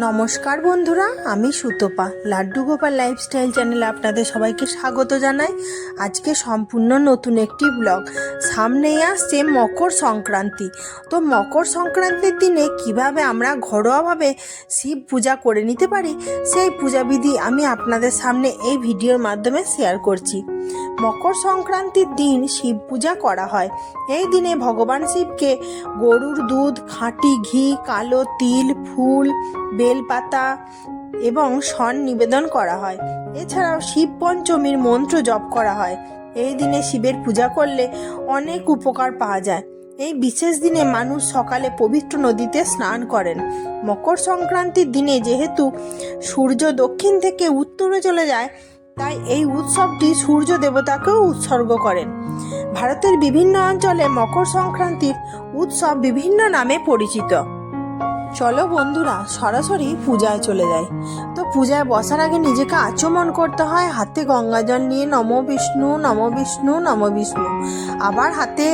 নমস্কার বন্ধুরা, আমি সুতপা লাড্ডু গোপাল লাইফস্টাইল চ্যানেলে আপনাদের সবাইকে স্বাগত জানাই। আজকে সম্পূর্ণ নতুন একটি ব্লগ। সামনেই আসছে মকর সংক্রান্তি। তো মকর সংক্রান্তির দিনে কিভাবে আমরা ঘরোয়াভাবে শিব পূজা করে নিতে পারি, সেই পূজাবিধি আমি আপনাদের সামনে এই ভিডিওর মাধ্যমে শেয়ার করছি। মকর সংক্রান্তির দিন শিব পূজা করা হয়। এই দিনে ভগবান শিবকে গরুর দুধ, খাঁটি ঘি, কালো তিল, ফুল, বেলপাতা এবং শণ নিবেদন করা হয়। এছাড়াও শিব পঞ্চমীর মন্ত্র জপ করা হয়। এই দিনে শিবের পূজা করলে অনেক উপকার পাওয়া যায়। এই বিশেষ দিনে মানুষ সকালে পবিত্র নদীতে স্নান করেন। মকর সংক্রান্তির দিনে যেহেতু সূর্য দক্ষিণ থেকে উত্তরে চলে যায়, তাই এই উৎসবটি সূর্য দেবতাকেও উৎসর্গ করেন। ভারতের বিভিন্ন অঞ্চলে মকর সংক্রান্তির উৎসব বিভিন্ন নামে পরিচিত। চলো বন্ধুরা, সরাসরি পূজায় চলে যাই। তো পূজায় বসার আগে নিজেকে আচমন করতে হয়। হাতে গঙ্গাজল নিয়ে নমো বিষ্ণু, নমো বিষ্ণু, নমো বিষ্ণু। আবার হাতে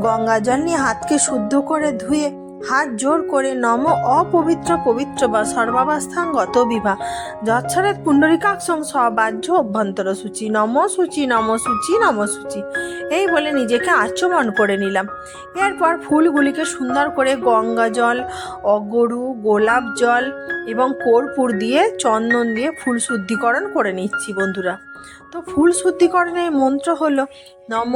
গঙ্গাজল নিয়ে হাতকে শুদ্ধ করে ধুয়ে হাত জোর করে নম অপবিত্র পবিত্র বা সর্বাবস্থান গত বিভা যৎসরেত পুণ্ডরিকাক্ষং সবাহ্য অভ্যন্তর সূচি নম সূচি, নম সূচি, নম সূচি, এই বলে নিজেকে আচমন করে নিলাম। এরপর ফুলগুলিকে সুন্দর করে গঙ্গা জল, অগরু, গোলাপ জল এবং কর্পূর দিয়ে, চন্দন দিয়ে ফুল শুদ্ধিকরণ করে নিচ্ছি বন্ধুরা। তো ফুল শুদ্ধিকরণের মন্ত্র হলো নম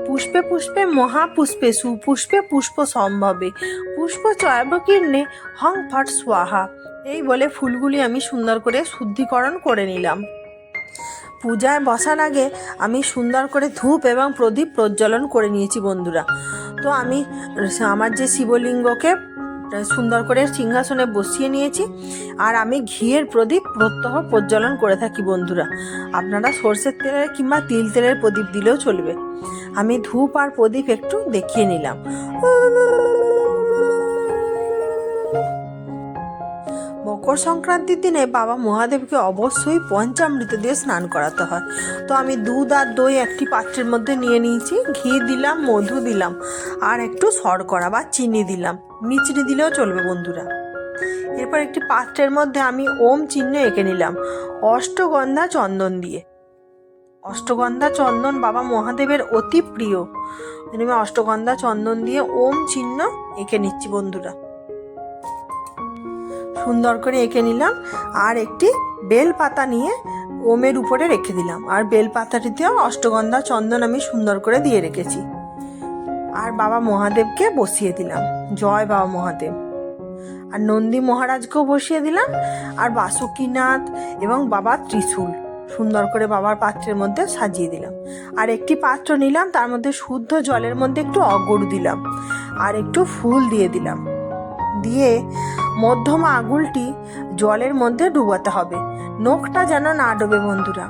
পুষ্পে পুষ্পে মহাপুষ্পে সুপুষ্পে পুষ্প সম্ভবে পুষ্প চয়বকীর্ণে হং ফট স্বাহা, এই বলে ফুলগুলি আমি সুন্দর করে শুদ্ধিকরণ করে নিলাম। পূজায় বসার আগে আমি সুন্দর করে ধূপ এবং প্রদীপ প্রজ্বলন করে নিয়েছি বন্ধুরা। তো আমি আমার যে শিবলিঙ্গকে সুন্দর করে সিংহাসনে বসিয়ে নিয়েছি, আর আমি ঘিয়ের প্রদীপ প্রত্যহ প্রজ্বলন করে থাকি বন্ধুরা। আপনারা সর্ষের তেলের কিংবা তিল তেলের প্রদীপ দিলেও চলবে। আমি ধূপ আর প্রদীপ একটু দেখিয়ে নিলাম। মকর সংক্রান্তির দিনে বাবা মহাদেবকে অবশ্যই পঞ্চামৃত দিয়ে স্নান করাতে হয়। তো আমি দুধ আর দই একটি পাত্রের মধ্যে নিয়ে নিয়েছি। ঘি দিলাম, মধু দিলাম, আর একটু শর্করা বা চিনি দিলাম। মিচড়ি দিলেও চলবে বন্ধুরা। এরপর একটি পাত্রের মধ্যে আমি ওম চিহ্ন এঁকে নিলাম অষ্টগন্ধা চন্দন দিয়ে। অষ্টগন্ধা চন্দন বাবা মহাদেবের অতি প্রিয়। আমি অষ্টগন্ধা চন্দন দিয়ে ওম চিহ্ন এঁকে নিচ্ছি বন্ধুরা। সুন্দর করে এঁকে নিলাম, আর একটি বেল পাতা নিয়ে ওমের উপরে রেখে দিলাম, আর বেল পাতাটিতেও অষ্টগন্ধা চন্দন আমি সুন্দর করে দিয়ে রেখেছি। আর বাবা মহাদেবকে বসিয়ে দিলাম, জয় বাবা মহাদেব। আর নন্দী মহারাজকেও বসিয়ে দিলাম, আর বাসুকীনাথ এবং বাবার ত্রিশূল সুন্দর করে বাবার পাত্রের মধ্যে সাজিয়ে দিলাম। আর একটি পাত্র নিলাম, তার মধ্যে শুদ্ধ জলের মধ্যে একটু অগরু দিলাম, আর একটু ফুল দিয়ে দিলাম। দিয়ে মধ্যমা আঙুলটি জলের মধ্যে ডুবাতে হবে, নখটা যেন না ডোবে বন্ধুরা।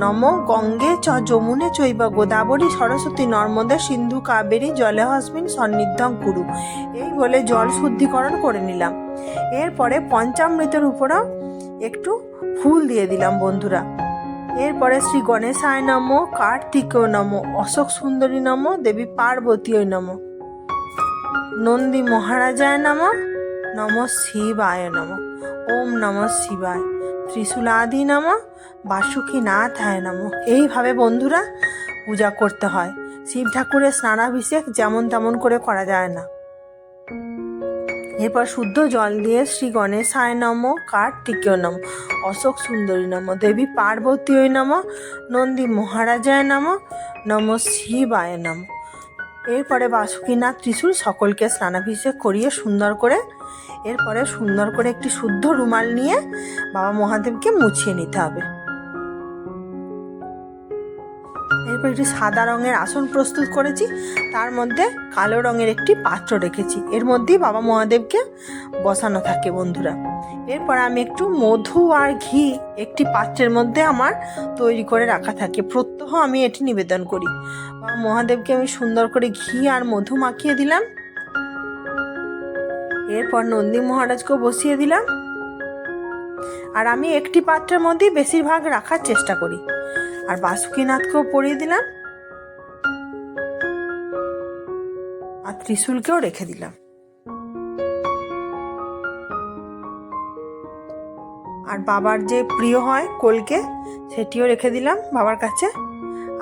নম গঙ্গে চ যমুনে চৈব গোদাবরী সরস্বতী নর্মদা সিন্ধু কাবেরী জলেহস্মিন সন্নিধ্যং কুরু, এই বলে জল শুদ্ধিকরণ করে নিলাম। এরপরে পঞ্চামৃতের উপরেও একটু ফুল দিয়ে দিলাম বন্ধুরা। এরপরে শ্রী গণেশায় নম, কার্তিকেয় নম, অশোক সুন্দরী নম, দেবী পার্বতীয় নম, নন্দী মহারাজায় নম, নম শিবায় নম, ওম নম শিবায়, ত্রিশূলাদি নম, বাসুকীনাথায় নম। এইভাবে বন্ধুরা পূজা করতে হয়। শিব ঠাকুরের স্নানাভিষেক যেমন তেমন করে করা যায় না। এরপর শুদ্ধ জল দিয়ে শ্রী গণেশায় নম, কার্তিকেয় নম, অশোক সুন্দরী নম, দেবী পার্বতীয় নম, নন্দী মহারাজায় নম, নম শিবায় নম। এরপরে বাসুকীনাথ, ত্রিশূল সকলকে স্নানাভিষেক করিয়ে এরপরে সুন্দর করে একটি শুদ্ধ রুমাল নিয়ে বাবা মহাদেবকে মুছিয়ে নিতে হবে। এরপর একটি সাদা রঙের আসন প্রস্তুত করেছি, তার মধ্যে কালো রঙের একটি পাত্র রেখেছি, এর মধ্যেই বাবা মহাদেবকে বসানো থাকে বন্ধুরা। এরপর আমি একটু মধু আর ঘি একটি পাত্রের মধ্যে আমার তৈরি করে রাখা থাকে, প্রত্যহ আমি এটি নিবেদন করি। বাবা মহাদেবকে আমি সুন্দর করে ঘি আর মধু মাখিয়ে দিলাম। এরপর নন্দী মহারাজকেও বসিয়ে দিলাম, আর আমি একটি পাত্রের মধ্যেই বেশিরভাগ রাখার চেষ্টা করি। আর বাসুকীনাথকেও পরিয়ে দিলাম, আর ত্রিশূলকেও রেখে দিলাম। আর বাবার যে প্রিয় হয় কলকে, সেটিও রেখে দিলাম বাবার কাছে।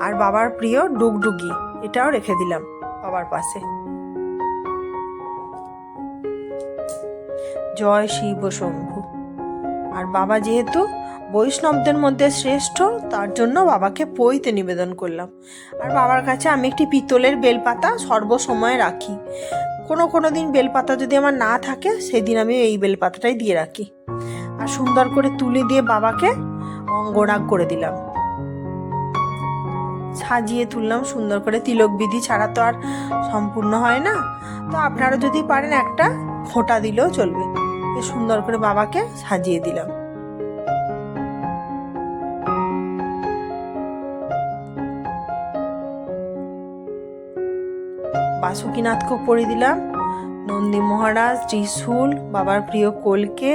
আর বাবার প্রিয় ডুগডুগি, এটাও রেখে দিলাম বাবার পাশে। জয় শিব শম্ভু। আর বাবা যেহেতু বৈষ্ণবদের মধ্যে শ্রেষ্ঠ, তার জন্য বাবাকে পৈতে নিবেদন করলাম। আর বাবার কাছে আমি একটি পিতলের বেলপাতা সর্বসময় রাখি। কোনো দিন বেলপাতা যদি আমার না থাকে, সেদিন আমি এই বেলপাতাটাই দিয়ে রাখি। আর সুন্দর করে তুলে দিয়ে বাবাকে অঙ্গরাগ করে দিলাম, সাজিয়ে তুললাম সুন্দর করে। তিলক বিধি ছাড়া তো আর সম্পূর্ণ হয় না, তো আপনারা যদি পারেন একটা ফোঁটা দিলেও চলবে। সুন্দর করে বাবাকে সাজিয়ে দিলাম। বাসুকীনাথকেও পরিয়ে দিলাম, নন্দী মহারাজ, ত্রিশূল, বাবার প্রিয় কলকে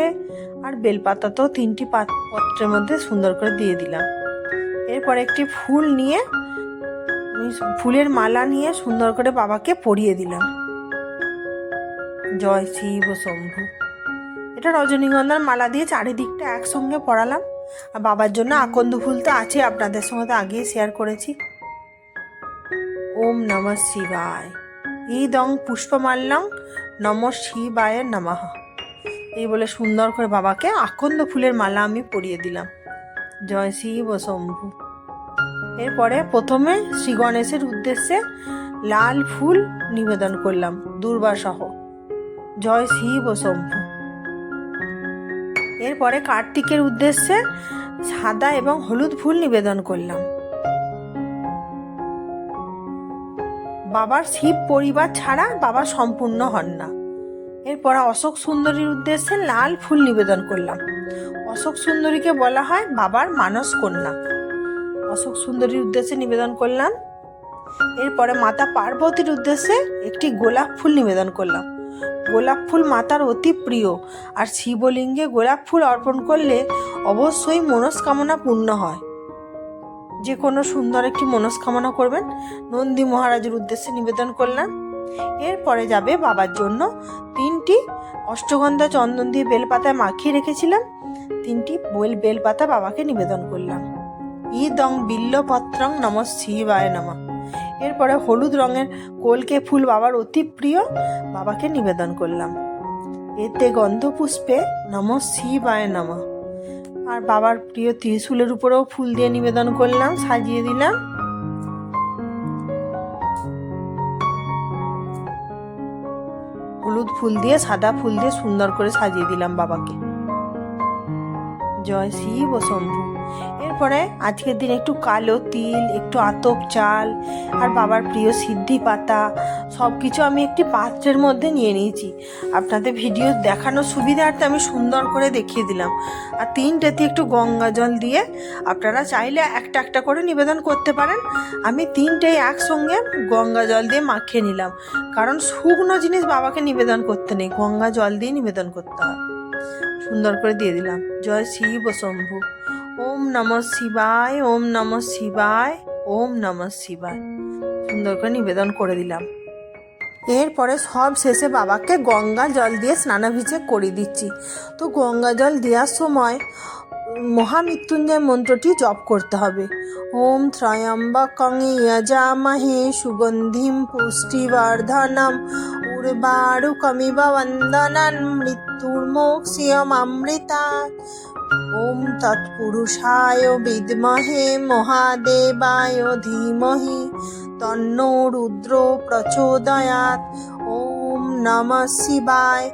আর বেলপাতা তো 3টি পত্রের মধ্যে সুন্দর করে দিয়ে দিলাম। এরপর একটি ফুল নিয়ে, ফুলের মালা নিয়ে সুন্দর করে বাবাকে পরিয়ে দিলাম। জয় শিব শম্ভু। এটা রজনীগন্ধার মালা দিয়ে চারিদিকটা একসঙ্গে পরালাম। আর বাবার জন্য আকন্দ ফুল তো আছে, আপনাদের সঙ্গে তো আগেই শেয়ার করেছি। ওম নমঃ শিবায়। ইদং পুষ্পমাল্যং নমঃ শিবায় নমঃ। এই বলে সুন্দর করে বাবাকে আকন্দ ফুলের মালা আমি পরিয়ে দিলাম। জয় শিব শম্ভু। এরপরে প্রথমে শ্রী গণেশের উদ্দেশ্যে লাল ফুল নিবেদন করলাম দুর্বাসহ। জয় শিব শম্ভু। এরপরে কার্তিকের উদ্দেশ্যে সাদা এবং হলুদ ফুল নিবেদন করলাম। বাবার শিব পরিবার ছাড়া বাবা সম্পূর্ণ হন না। এরপর অশোক সুন্দরীর উদ্দেশ্যে লাল ফুল নিবেদন করলাম। অশোক সুন্দরীকে বলা হয় বাবার মানস কন্যা। অশোক সুন্দরীর উদ্দেশ্যে নিবেদন করলাম। এরপরে মাতা পার্বতীর উদ্দেশ্যে একটি গোলাপ ফুল নিবেদন করলাম। গোলাপ ফুল মাতার অতি প্রিয়, আর শিবলিঙ্গে গোলাপ ফুল অর্পণ করলে অবশ্যই মনস্কামনা পূর্ণ হয়। যে কোনো সুন্দর একটি মনস্কামনা করবেন। নন্দী মহারাজের উদ্দেশ্যে নিবেদন করলাম। এরপরে যাবে বাবার জন্য 3টি অষ্টগন্ধা চন্দন দিয়ে বেলপাতায় মাখিয়ে রেখেছিলাম, 3টি বেলপাতা বাবাকে নিবেদন করলাম। ইদং বিল্লপত্রং নমঃ শিবায় নমঃ। এরপরে হলুদ রঙের কলকে ফুল বাবার অতি প্রিয়, বাবাকে নিবেদন করলাম। এতে গন্ধপুষ্পে নমঃ শিবায় নমঃ। আর বাবার প্রিয় ত্রিশূলের উপরেও ফুল দিয়ে নিবেদন করলাম, সাজিয়ে দিলাম। হলুদ ফুল দিয়ে সাদা ফুল দিয়ে সুন্দর করে সাজিয়ে দিলাম বাবাকে। জয় শিব শম্ভু। এরপরে আজকের দিন একটু কালো তিল, একটু আতপ চাল আর বাবার প্রিয় সিদ্ধি পাতা সব কিছু আমি একটি পাত্রের মধ্যে নিয়ে নিয়েছি। আপনাদের ভিডিও দেখানোর সুবিধার্থে আমি সুন্দর করে দেখিয়ে দিলাম। আর 3টেতে একটু গঙ্গা জল দিয়ে আপনারা চাইলে একটা একটা করে নিবেদন করতে পারেন। আমি 3টেই একসঙ্গে গঙ্গা জল দিয়ে মাখিয়ে নিলাম, কারণ শুকনো জিনিস বাবাকে নিবেদন করতে নেই, গঙ্গা জল দিয়ে নিবেদন করতে হয়। সুন্দর করে দিয়ে দিলাম। জয় শিব শম্ভু। ওম নমঃ শিবায়, ওম নমঃ শিবায়, ওম নমঃ শিবায়। সুন্দর করে নিবেদন করে দিলাম। এরপরে সব শেষে বাবাকে গঙ্গা জল দিয়ে স্নানাভিষেক করে দিচ্ছি। তো গঙ্গা জল দেওয়ার সময় মহামৃত্যুঞ্জয় মন্ত্রটি জপ করতে হবে। ওম ত্রয়ম্বকং যজামহে সুগন্ধিম পুষ্টিবর্ধনম উর্বারুকমিব বন্দনান মৃত্যুর্মোক্ষ্যমৃতাৎ। ওম তৎপুরুষায় বিদ্মহে মহাদেবায় ধীমহি তন্নো রুদ্র প্রচোদয়াৎ। ওম নমঃ শিবায়,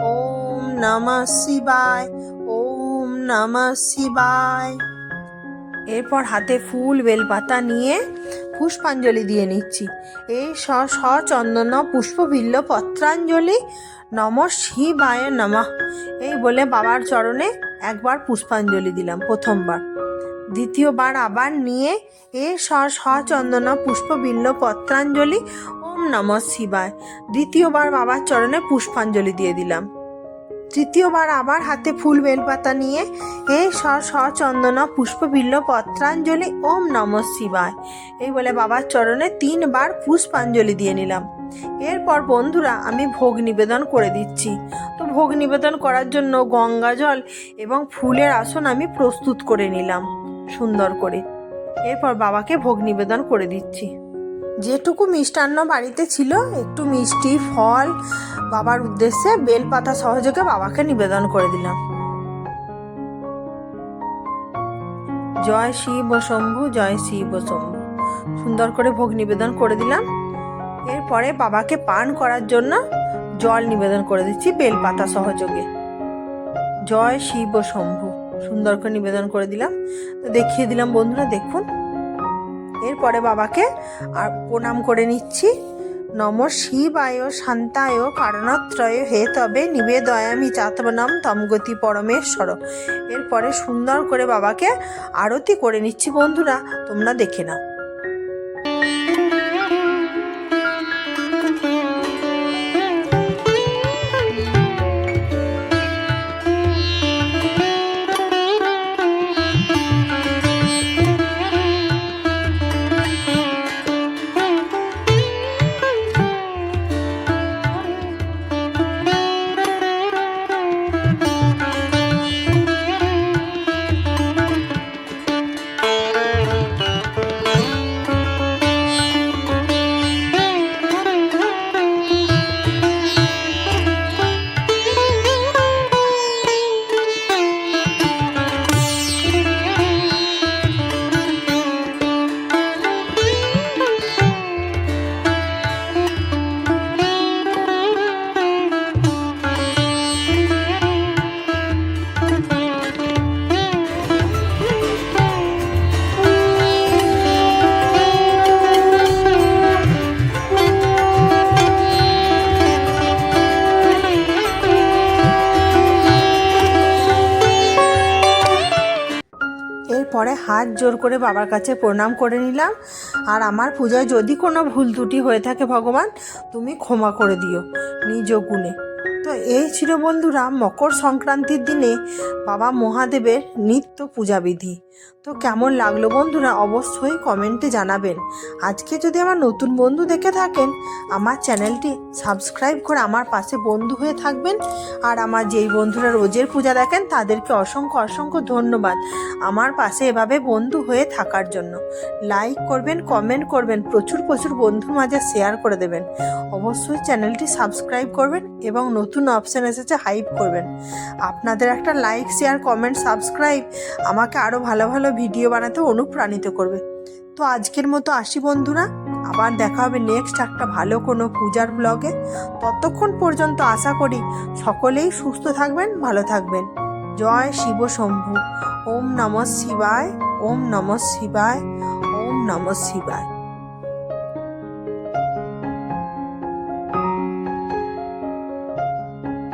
ওম নমঃ শিবায়, ওম নমঃ শিবায়। এরপর হাতে ফুল বেলপাতা নিয়ে পুষ্পাঞ্জলি দিয়ে নিচ্ছি। এই সচন্দন পুষ্পবিল্ল পত্রাঞ্জলি নমঃ শিবায় নমঃ। এই বলে বাবার চরণে একবার পুষ্পাঞ্জলি দিলাম প্রথমবার। দ্বিতীয়বার আবার নিয়ে সচন্দন পুষ্পবিল্ল পত্রাঞ্জলি ওম নমঃ শিবায়। দ্বিতীয়বার বাবার চরণে পুষ্পাঞ্জলি দিয়ে দিলাম। তৃতীয়বার আবার হাতে ফুল বেলপাতা নিয়ে সচন্দন পুষ্পবিল্ল পত্রাঞ্জলি ওম নমঃ শিবায়। এই বলে বাবার চরণে 3বার পুষ্পাঞ্জলি দিয়ে নিলাম। এরপর বন্ধুরা আমি ভোগ নিবেদন করে দিচ্ছি। তো ভোগ নিবেদন করার জন্য গঙ্গা জল এবং ফুলের আসন আমি প্রস্তুত করে নিলাম সুন্দর করে। এরপর বাবাকে ভোগ নিবেদন করে দিচ্ছি। যেটুকু মিষ্টান্ন বাড়িতে ছিল একটু মিষ্টি ফল বাবার উদ্দেশ্যে বেলপাতা সহযোগে বাবাকে নিবেদন করে দিলাম। জয় শিব শম্ভু, জয় শিব শম্ভু, সুন্দর করে ভোগ নিবেদন করে দিলাম। এরপরে বাবাকে পান করার জন্য জল নিবেদন করে দিচ্ছি বেলপাতা সহযোগে। জয় শিব শম্ভু, সুন্দর করে নিবেদন করে দিলাম। তো দেখিয়ে দিলাম বন্ধুরা, দেখুন। এরপরে বাবাকে আর প্রণাম করে নিচ্ছি। নম শিবায় শান্তায় কারণত্রয় হে তবে নিবেদয়ামি চাতবনম তমগতি পরমেশ্বর। এরপরে সুন্দর করে বাবাকে আরতি করে নিচ্ছি বন্ধুরা, তোমরা দেখে নাও। এরপরে হাত জোর করে বাবার কাছে প্রণাম করে নিলাম। আর আমার পূজায় যদি কোনো ভুল ত্রুটি হয়ে থাকে ভগবান তুমি ক্ষমা করে দিও নিজ গুণে। তো এই ছিল বন্ধুরা মকর সংক্রান্তির দিনে বাবা মহাদেবের নিত্য পূজাবিধি। তো কেমন লাগলো বন্ধুরা অবশ্যই কমেন্টে জানাবেন। আজকে যদি আমার নতুন বন্ধু দেখে থাকেন আমার চ্যানেলটি সাবস্ক্রাইব করে আমার পাশে বন্ধু হয়ে থাকবেন। আর আমার যেই বন্ধুরা রোজের পূজা দেখেন তাদেরকে অসংখ্য অসংখ্য ধন্যবাদ আমার পাশে এভাবে বন্ধু হয়ে থাকার জন্য। লাইক করবেন, কমেন্ট করবেন, প্রচুর প্রচুর বন্ধুর মাঝে শেয়ার করে দেবেন। অবশ্যই চ্যানেলটি সাবস্ক্রাইব করবেন এবং নতুন অপশান এসেছে হাইপ করবেন। আপনাদের একটা লাইক শেয়ার কমেন্ট সাবস্ক্রাইব আমাকে আরও ভালো ভালো ভিডিও বানাতে অনুপ্রাণিত করবে। তো আজকের মতো আসি বন্ধুরা, আবার দেখা হবে নেক্সট একটা ভালো কোনো পূজার ব্লগে। ততক্ষণ পর্যন্ত আশা করি সকলেই সুস্থ থাকবেন, ভালো থাকবেন। জয় শিব শম্ভু। ওম নমঃ শিবায়, ওম নমঃ শিবায়, ওম নমঃ শিবায়।